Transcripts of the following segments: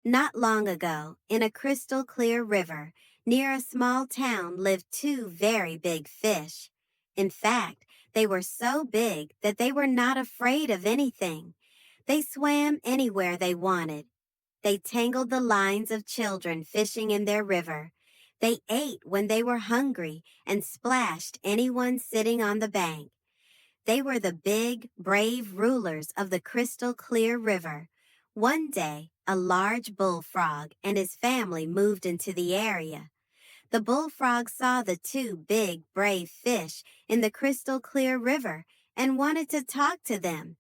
Not long ago, in a crystal clear river, near a small town lived two very big fish. In fact, they were so big that they were not afraid of anything. They swam anywhere they wanted. They tangled the lines of children fishing in their river. They ate when they were hungry and splashed anyone sitting on the bank. They were the big, brave rulers of the crystal clear river. One day, a large bullfrog and his family moved into the area. The bullfrog saw the two big, brave fish in the crystal clear river and wanted to talk to them.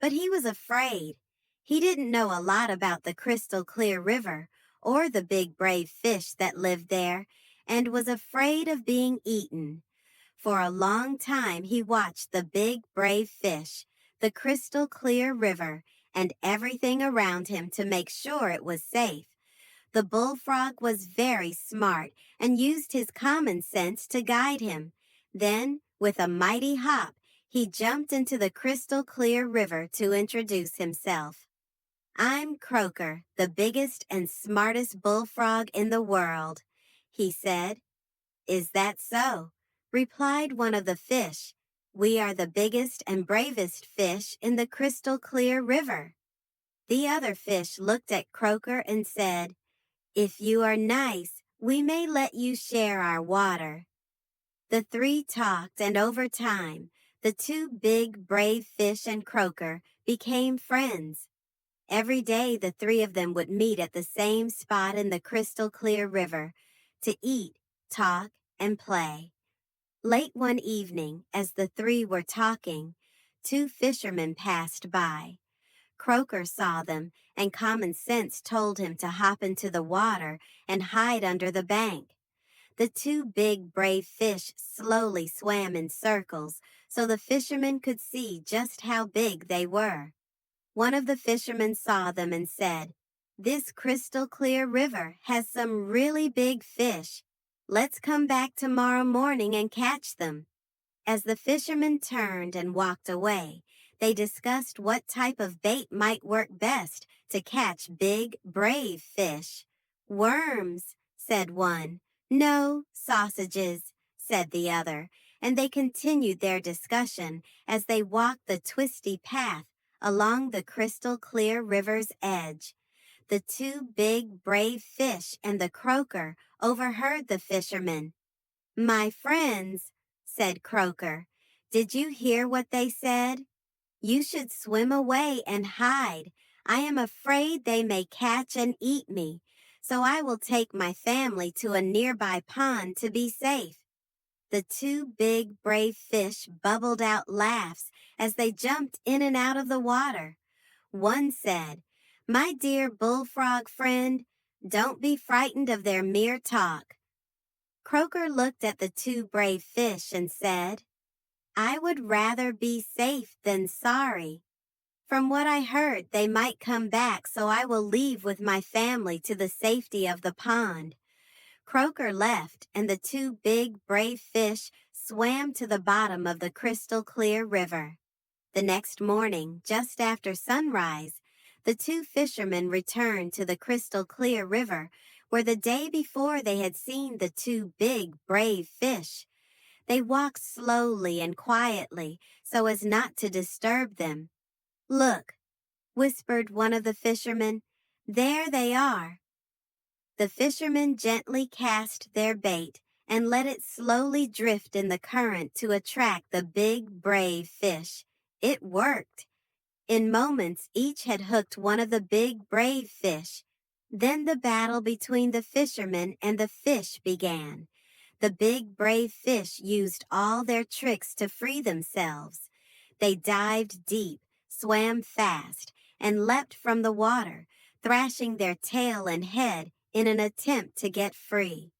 But he was afraid. He didn't know a lot about the crystal clear river or the big, brave fish that lived there and was afraid of being eaten. For a long time he watched the big, brave fish, the crystal clear river, and everything around him to make sure it was safe. The bullfrog was very smart and used his common sense to guide him. Then, with a mighty hop, he jumped into the crystal clear river to introduce himself. "I'm Kroaker, the biggest and smartest bullfrog in the world," he said. "Is that so?" replied one of the fish. "We are the biggest and bravest fish in the crystal clear river." The other fish looked at Kroaker and said, "If you are nice, we may let you share our water." The three talked, and over time, the two big, brave fish and Kroaker became friends. Every day the three of them would meet at the same spot in the crystal clear river to eat, talk, and play. Late one evening, as the three were talking, two fishermen passed by. Kroaker saw them, and common sense told him to hop into the water and hide under the bank. The two big, brave fish slowly swam in circles so the fishermen could see just how big they were. One of the fishermen saw them and said, "This crystal clear river has some really big fish. Let's come back tomorrow morning and catch them." As the fishermen turned and walked away, they discussed what type of bait might work best to catch big, brave fish. "Worms," said one. "No, sausages," said the other, and they continued their discussion as they walked the twisty path along the crystal clear river's edge. The two big, brave fish and the Kroaker overheard the fishermen. "My friends," said Kroaker, "did you hear what they said? You should swim away and hide. I am afraid they may catch and eat me, so I will take my family to a nearby pond to be safe." The two big, brave fish bubbled out laughs as they jumped in and out of the water. One said, "My dear bullfrog friend, don't be frightened of their mere talk." Kroaker looked at the two brave fish and said, "I would rather be safe than sorry. From what I heard, they might come back, so I will leave with my family to the safety of the pond." Kroaker left, and the two big, brave fish swam to the bottom of the crystal clear river. The next morning, just after sunrise, the two fishermen returned to the crystal clear river where the day before they had seen the two big, brave fish. They walked slowly and quietly so as not to disturb them. "Look," whispered one of the fishermen, "there they are." The fishermen gently cast their bait and let it slowly drift in the current to attract the big, brave fish. It worked. In moments, each had hooked one of the big, brave fish. Then the battle between the fishermen and the fish began. The big, brave fish used all their tricks to free themselves. They dived deep, swam fast, and leapt from the water, thrashing their tail and head in an attempt to get free.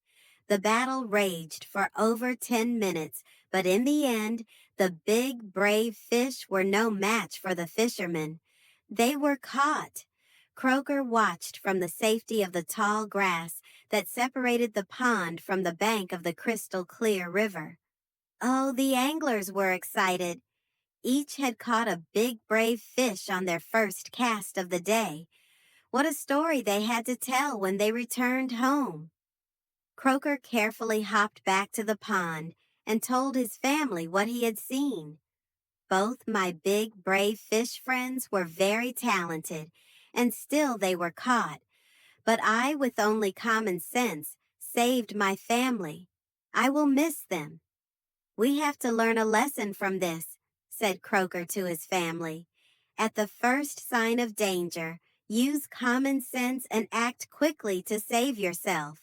The battle raged for over 10 minutes, but in the end, the big, brave fish were no match for the fishermen. They were caught. Kroaker watched from the safety of the tall grass that separated the pond from the bank of the crystal clear river. Oh, the anglers were excited. Each had caught a big, brave fish on their first cast of the day. What a story they had to tell when they returned home. Croaker carefully hopped back to the pond and told his family what he had seen. Both my big, brave fish friends were very talented, and still they were caught. But I, with only common sense, saved my family. I will miss them. We have to learn a lesson from this, said Croaker to his family. At the first sign of danger, use common sense and act quickly to save yourself.